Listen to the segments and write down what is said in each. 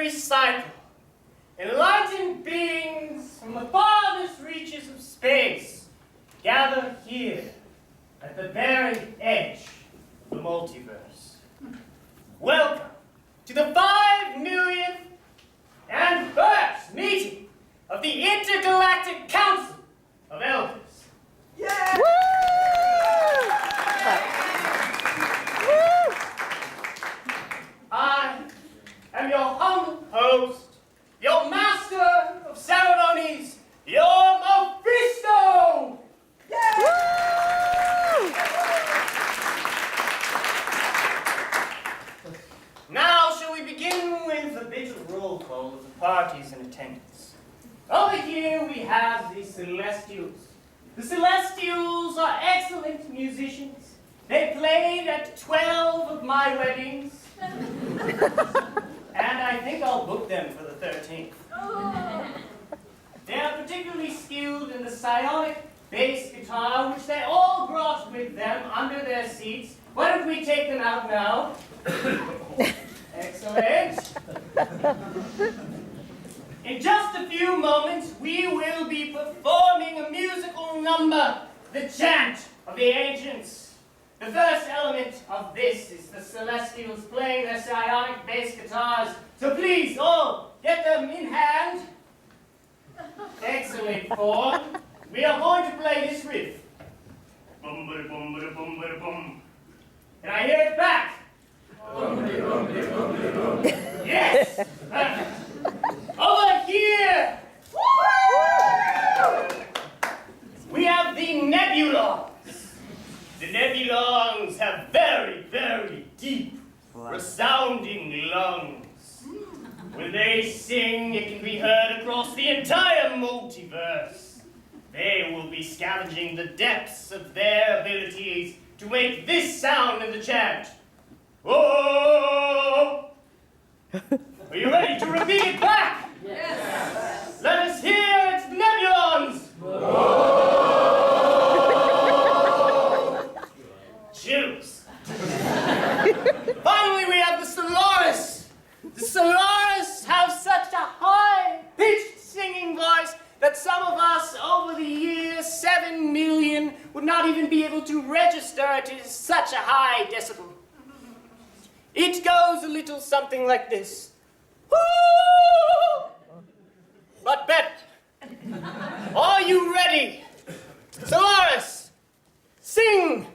every cycle. Enlightened beings from the farthest reaches of space gather here at the very edge of the multiverse. Welcome to the 5 millionth and first meeting of the Intergalactic Council of Elders. Yeah! I am your humble host, your master of ceremonies, your Mephisto! Yeah! Now, shall we begin with a bit of roll call of the parties in attendance? Over here we have the Celestials. The Celestials are excellent musicians. They played at 12 of my weddings. And I think I'll book them for the 13th. Oh. They are particularly skilled in the psionic bass guitar, which they all brought with them under their seats. Why don't we take them out now? Excellent. In just a few moments, we will be performing a musical number, the Chant of the Ancients. The first element of this is the Celestials playing their psionic bass guitars. So please, all, get them in hand. Excellent form. We are going to play this riff. Bum, bum, bum, bum, bum. Can I hear it back? Yes! Over here! We have the Nebulons. The Nebulons have very, very deep, resounding lungs. When they sing, it can be heard across the entire multiverse. They will be scavenging the depths of their abilities to make this sound in the chant. Oh! Are you ready to repeat it back? Yes. Let us hear its Nebulons. Oh! Chills. Finally, we have the Solaris. The Solaris have such a high-pitched singing voice that some of us over the years, 7 million, would not even be able to register it is such a high decibel. It goes a little something like this. Woo! But better. Are you ready? Solaris, sing!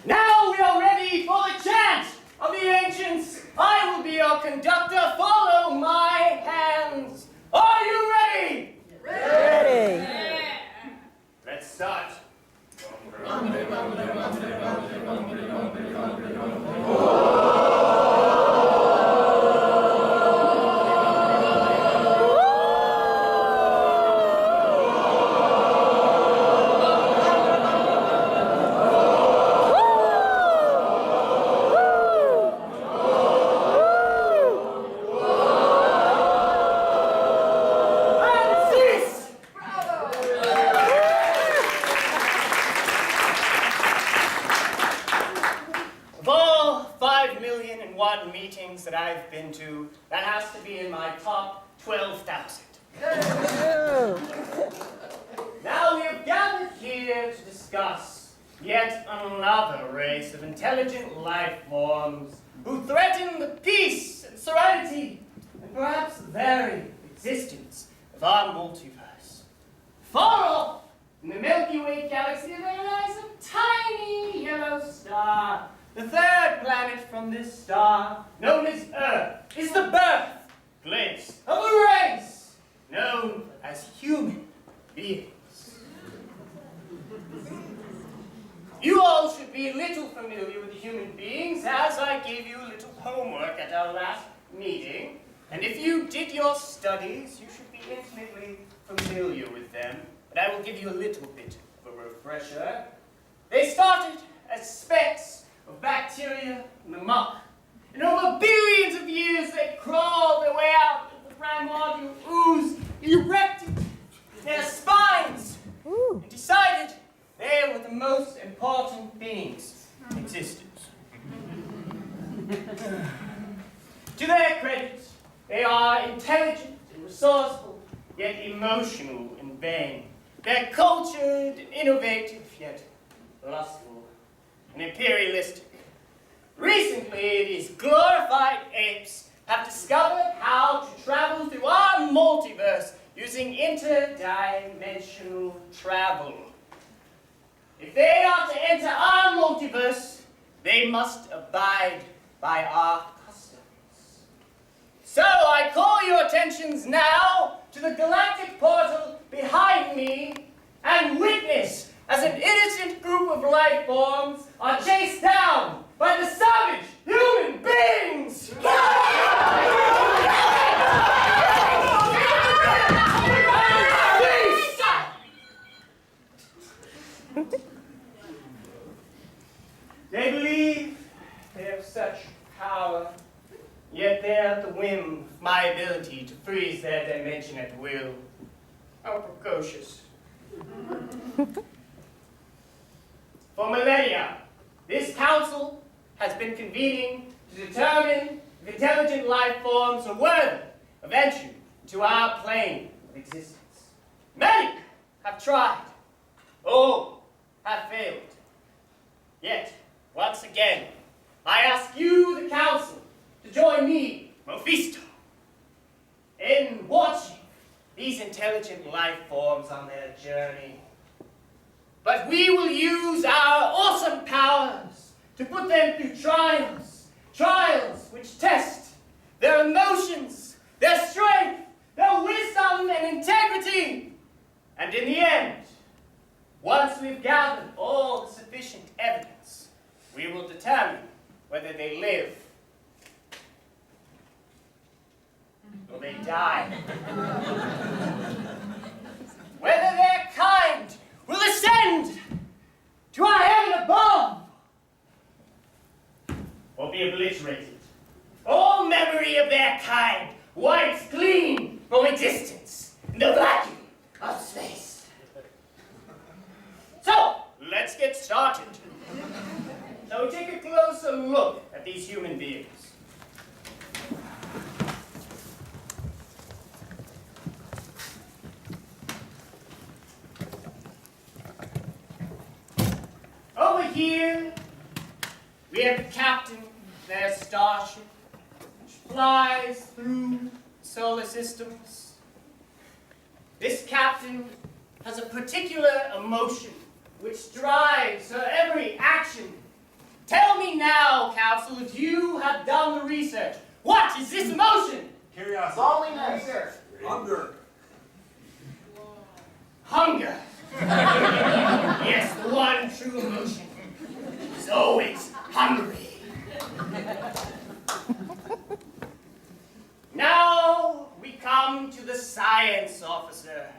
Now we are ready for the chant of the ancients. I will be your conductor. Follow my hands. Are you ready? Ready. Let's start. Meetings that I've been to, that has to be in my top 12,000. Now we have gathered here to discuss yet another race of intelligent life forms who threaten the peace and serenity and perhaps the very existence of our multiverse. Far off in the Milky Way galaxy there lies a tiny yellow star. The third planet from this star, known as Earth, is the birthplace of a race known as human beings. You all should be a little familiar with human beings, as I gave you a little homework at our last meeting. And if you did your studies, you should be intimately familiar with them. But I will give you a little bit of a refresher. They started as specks of bacteria in the muck. And over billions of years, they crawled their way out of the primordial ooze, erected their spines, and decided they were the most beings existed. To their credit, they are intelligent and resourceful, yet emotional and vain. They're cultured and innovative, yet lustful and imperialistic. Recently, these glorified apes have discovered how to travel through our multiverse using interdimensional travel. If they are to enter our multiverse, they must abide by our customs. So I call your attentions now to the galactic portal behind me and witness as an innocent group of life forms are chased down by the savage human beings! They believe they have such power, yet they are at the whim of my ability to freeze their dimension at will. How precocious. For millennia, this council has been convening to determine if intelligent life forms are worthy of entry to our plane of existence. Many have tried, all have failed. Yet, once again, I ask you, the council, to join me, Mephisto, in watching these intelligent life forms on their journey. But we will use our awesome powers to put them through trials which test their emotions, their strength, their wisdom and integrity. And in the end, once we've gathered all the sufficient evidence, we will determine whether they live or they die. Whether their kind will ascend to our heaven above or be obliterated. All memory of their kind wipes clean from existence in the vacuum of space. So, let's get started. Shall we take a closer look at these human beings? Over here, we have the captain of their starship, which flies through solar systems. This captain has a particular emotion which drives her every action. Tell me now, council, if you have done the research. What is this emotion? Curiosity. Loneliness. Hunger. Hunger. Yes, the one true emotion is always hungry. Now we come to the science officer.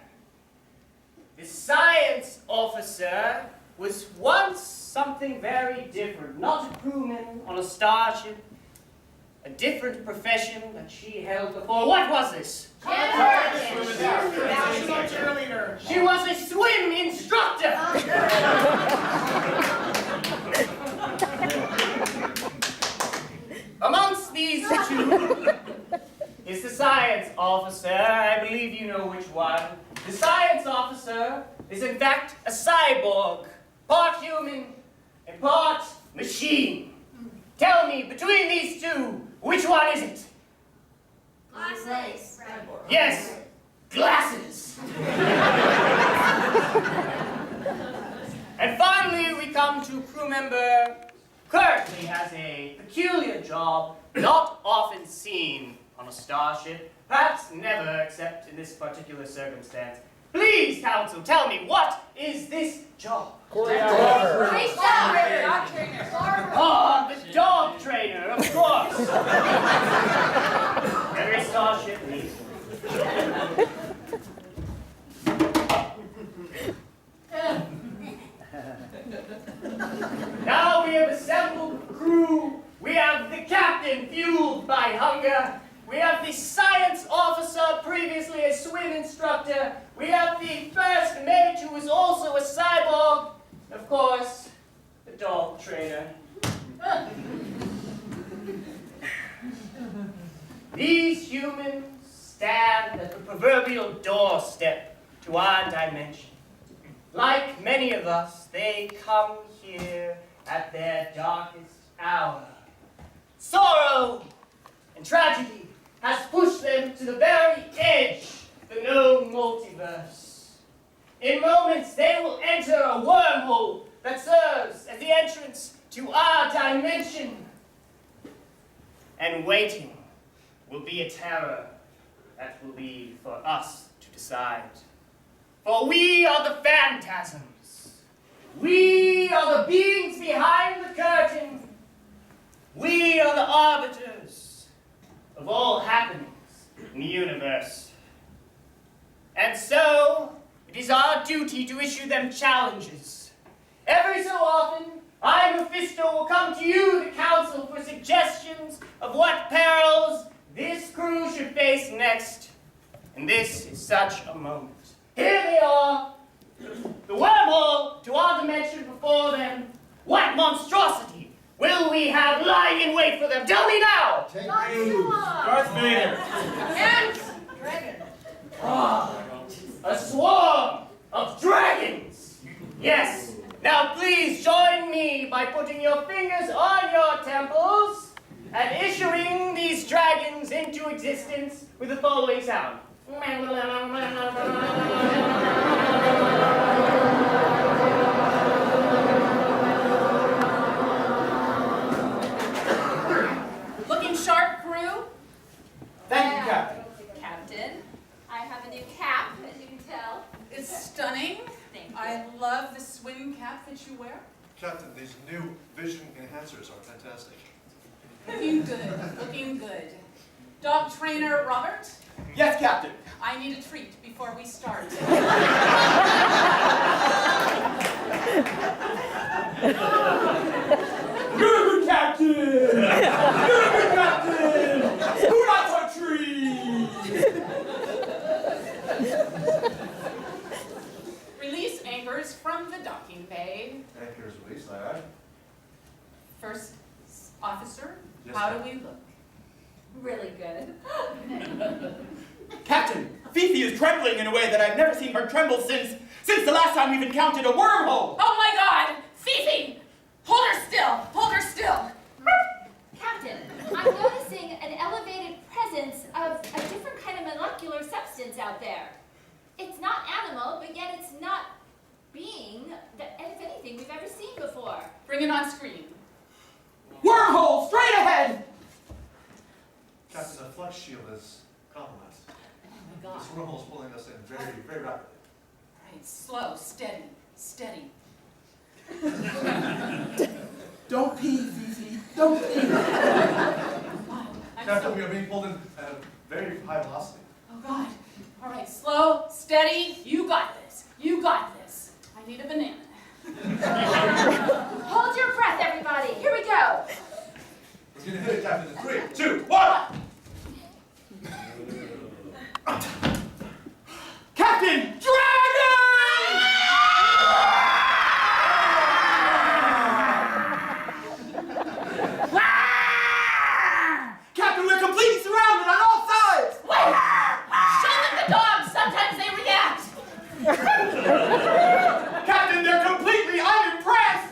The science officer was once something very different. Not a crewman on a starship. A different profession that she held before. What was this? National cheerleader. She was a swim instructor. Amongst these two is the science officer. I believe you know which one. The science officer is in fact a cyborg, part human and part machine. Tell me, between these two, which one is it? Glasses. Yes, glasses. And finally, we come to crew member Kurt. He has a peculiar job, not often seen on a starship, perhaps never except in this particular circumstance. Please, council, tell me, what is this job? Choreographer. Oh, the dog trainer, of course. Every starship needs one. Now we have assembled the crew. We have the captain fueled by hunger. We have the science officer, previously a swim instructor. We have the first mate, who is also a cyborg. Of course, the dog trainer. These humans stand at the proverbial doorstep to our dimension. Like many of us, they come here at their darkest hour. Sorrow and tragedy has pushed them to the very edge of the known multiverse. In moments, they will enter a wormhole that serves as the entrance to our dimension. And waiting will be a terror that will be for us to decide. For we are the phantasms. We are the beings behind the curtain. We are the arbiters of all happenings in the universe. And so, it is our duty to issue them challenges. Every so often, I, Mephisto, will come to you, the council, for suggestions of what perils this crew should face next. And this is such a moment. Here they are, the wormhole to our dimension before them. What monstrosity will we have lying in wait for them? Tell me now! Darth Vader. And dragon. A swarm of dragons! Yes! Now please join me by putting your fingers on your temples and issuing these dragons into existence with the following sound. Looking sharp, crew. Thank you, Captain. Captain, I have a new cap, as you can tell. It's stunning. Thank you. I love the swim cap that you wear. Captain, these new vision enhancers are fantastic. Looking good, looking good. Dog trainer Robert, Yes, Captain. I need a treat before we start. Good, Captain. Good, Captain. Who likes our tree? Release anchors from the docking bay. Anchors released, aye aye. First officer, Yes, how ma'am. do we look? Really good. Captain, Fifi is trembling in a way that I've never seen her tremble since the last time we've encountered a wormhole. Oh my God! Fifi! Hold her still! Hold her still! Captain, I'm noticing an elevated presence of a different kind of molecular substance out there. It's not animal, but yet it's not being that, if anything, we've ever seen before. Bring it on screen. Wormhole, straight ahead. Captain, the flux shield is compromised. Oh my God. This wormhole is pulling us in very, very rapidly. Right, slow, steady, steady. Don't pee, Fifi. Don't pee. I'm Captain, so- we are being pulled in at a very high velocity. Oh God. All right, slow, steady. You got this. You got this. I need a banana. Hold your breath, everybody. Here we go. We're gonna hit it, Captain, in 3, 2, 1! Captain, dragon! Captain, we're completely surrounded on all sides. Wait! Show them the dogs. Sometimes they react. Captain, they're completely unimpressed.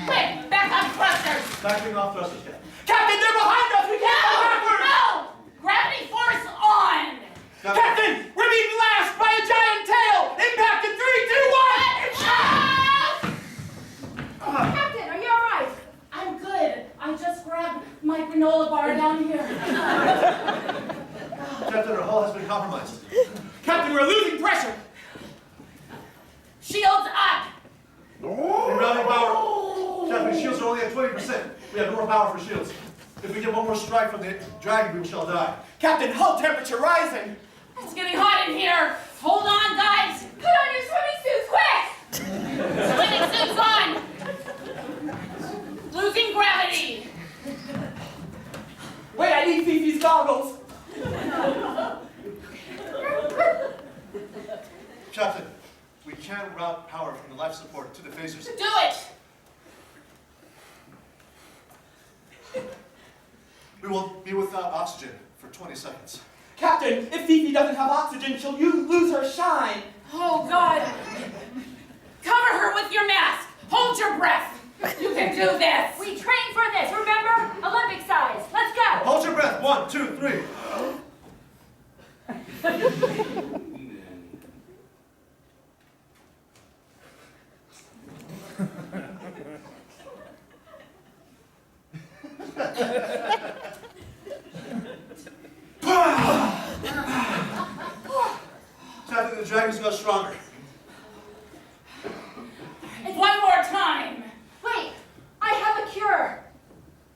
Quick, back on thrusters. Backing off thrusters, Captain. Captain, they're behind us. We can't go backwards. No! Gravity force on. Captain, we're being lashed by a giant tail. Impact in 3, 2, 1. Captain, are you all right? I'm good. I just grabbed my granola bar down here. Captain, our hull has been compromised. Captain, we're losing pressure. Shields up. Rerouting power. Captain, shields are only at 20%. We have no more power for shields. If we get one more strike from the dragon, we shall die. Captain, hull temperature rising. It's getting hot in here. Hold on, guys. Put on your swimming suits, quick! Swimming suits on. Losing gravity. Wait, I need Fifi's goggles. Captain, we can route power from the life support to the phase do it! We will be without oxygen for 20 seconds. Captain, if Fifi doesn't have oxygen, she'll lose her shine. Oh, God. Cover her with your mask. Hold your breath. You can do this. We trained for this, remember? Olympic size. Let's go. Hold your breath. 1, 2, 3. Captain, the dragons go stronger. One more time. Wait, I have a cure.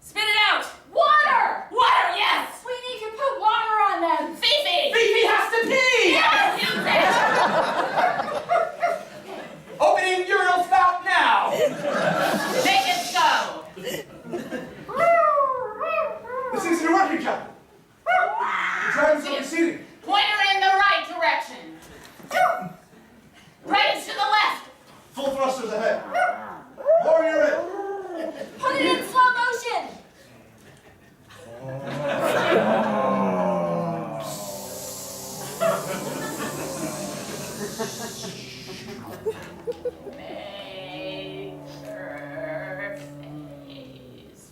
Spit it out. Water! Water, yes. We need to put water on them. Fifi. Fifi has to pee! Yes, you bitch. Opening urinal spout now! Make it so. This seems to be working, Captain. The dragons are receding. Point her in the right direction. Right to the left. Full thrusters ahead. Warrior in. Put it in slow motion. Make her face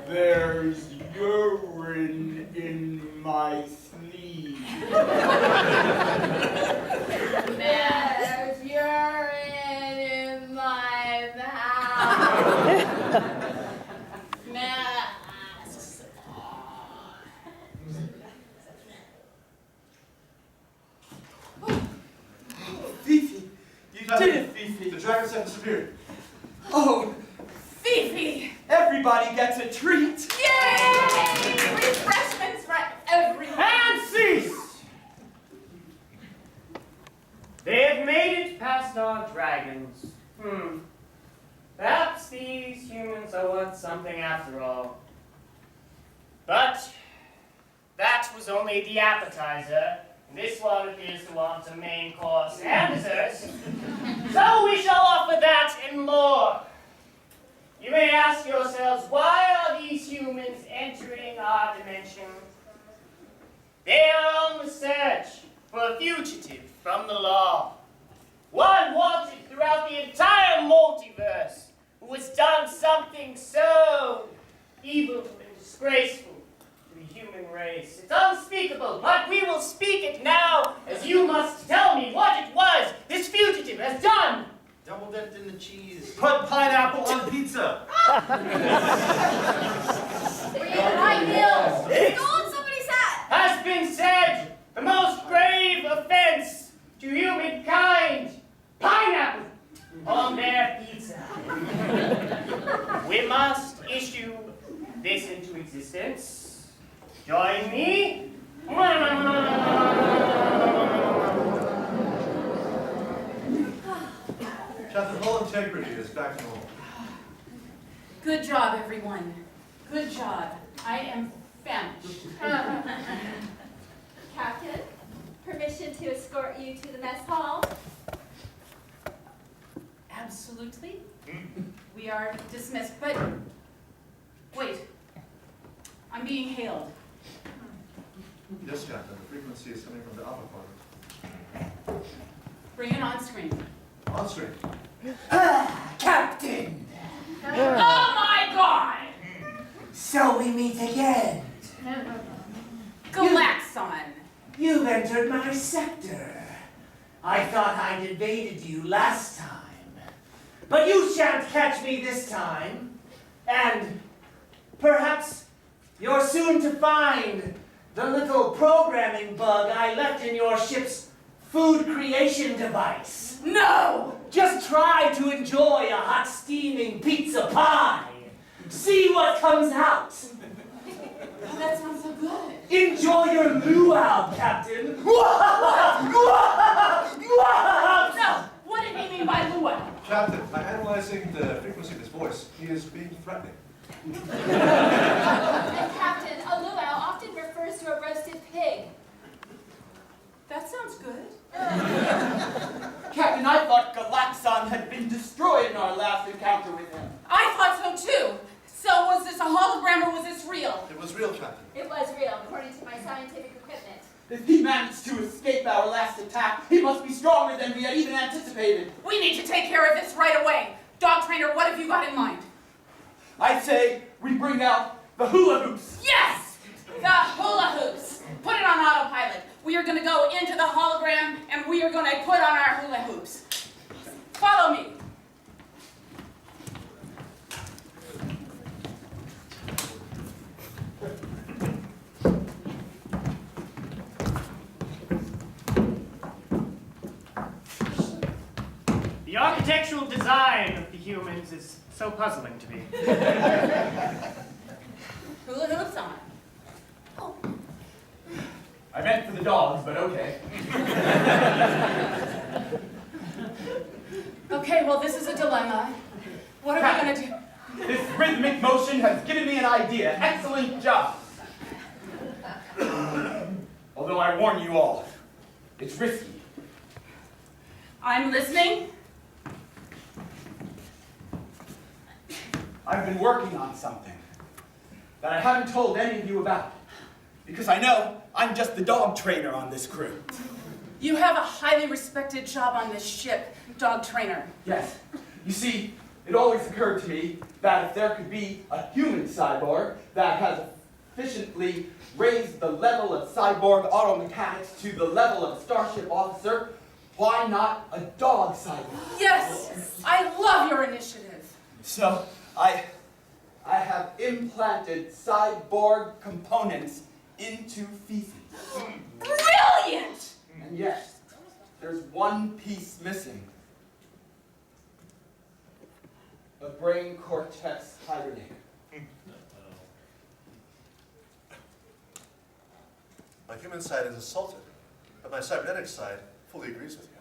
There's urine in my sleeve. There's urine in my mouth. Masks Fifi, you Captain, did it, Fifi. The dragons have disappeared. Oh, Fifi! everybody gets a treat. Yay! Refreshments for everyone. And cease! They have made it past our dragons. Perhaps these humans are worth something after all. But that was only the appetizer. This one appears to want a main course and desserts. So we shall offer that and more. You may ask yourselves, why are these humans entering our dimension? They are on the search for a fugitive from the law. One wanted throughout the entire multiverse who has done something so evil and disgraceful to the human race. It's unspeakable, but we will speak it now, as you must tell me what it was this fugitive has done. Double dipped in the cheese. Put pineapple on pizza. We're in the right hills. Stolen somebody's hat. Has been said the most grave offense to humankind. Pineapple on their pizza. We must issue this into existence. Join me. Captain, whole integrity is back to normal. Good job, everyone. Good job. I am famished. Captain, permission to escort you to the mess hall. Absolutely. We are dismissed, but wait. I'm being hailed. Yes, Captain. The frequency is coming from the alpha quadrant. Bring it on screen. On screen. Captain! Oh my God! So we meet again. Galaxon. You've entered my sector. I thought I'd evaded you last time. But you shan't catch me this time. And perhaps you're soon to find the little programming bug I left in your ship's food creation device. No! Just try to enjoy a hot steaming pizza pie. See what comes out. Oh, that sounds so good. Enjoy your luau, Captain. No! What did he mean by luau? Captain, by analyzing the frequency of his voice, he is being threatening. And Captain, a luau often refers to a roasted pig. That sounds good. Captain, I thought Galaxon had been destroyed in our last encounter with him. I thought so too. So was this a hologram or was this real? It was real, Captain. It was real, according to my scientific equipment. If he managed to escape our last attack, he must be stronger than we had even anticipated. We need to take care of this right away. Dog trainer, what have you got in mind? I'd say we bring out the hula hoops. Yes! The hula hoops. Put it on autopilot. We are going to go into the hologram and we are going to put on our hula hoops. Follow me. The architectural design of the humans is so puzzling to me. Hula hoops on. Oh. I meant for the dogs, but okay. Okay, well, this is a dilemma. What are we going to do? This rhythmic motion has given me an idea. Excellent job. Although I warn you all, it's risky. I'm listening. I've been working on something that I haven't told any of you about. Because I know I'm just the dog trainer on this crew. You have a highly respected job on this ship, dog trainer. Yes. You see, it always occurred to me that if there could be a human cyborg that has efficiently raised the level of cyborg automechanics to the level of a Starship officer, why not a dog cyborg? Yes, I love your initiative. So, I have implanted cyborg components into Fifi. Brilliant! And yes, there's one piece missing. A brain cortex hibernator. My human side is assaulted, but my cybernetic side fully agrees with you.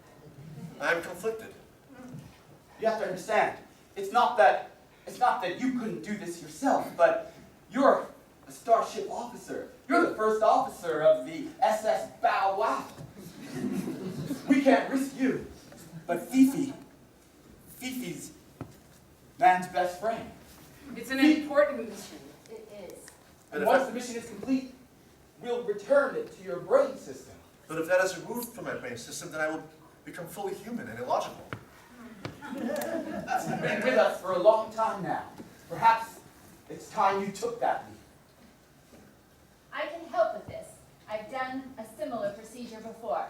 I am conflicted. You have to understand, it's not that you couldn't do this yourself, but you're a Starship officer. You're the first officer of the SS Bow Wow. We can't risk you, but Fifi's man's best friend. It's an important mission. It is. And once the mission is complete, we'll return it to your brain system. But if that is removed from my brain system, then I will become fully human and illogical. You've been with us for a long time now. Perhaps it's time you took that leap. I can help with this. I've done a similar procedure before.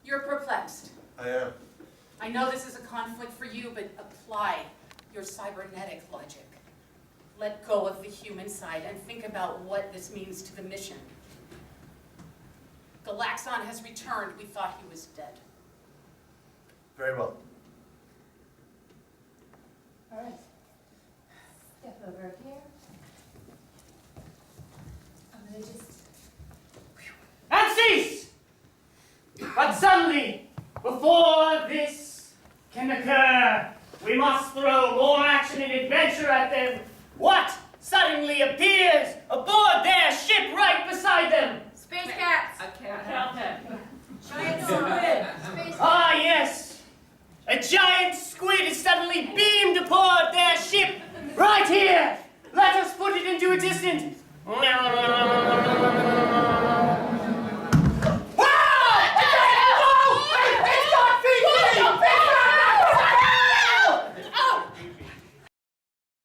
You're perplexed. I am. I know this is a conflict for you, but apply your cybernetic logic. Let go of the human side and think about what this means to the mission. Galaxon has returned. We thought he was dead. Very well. All right. Step over here. I'm gonna just... And cease! But suddenly, before this can occur, we must throw more action and adventure at them. What suddenly appears aboard their ship right beside them? Space cats! Captain. Giant squid! Space Ah, yes! A giant squid is suddenly beamed aboard their ship right here! Let us put it into existence!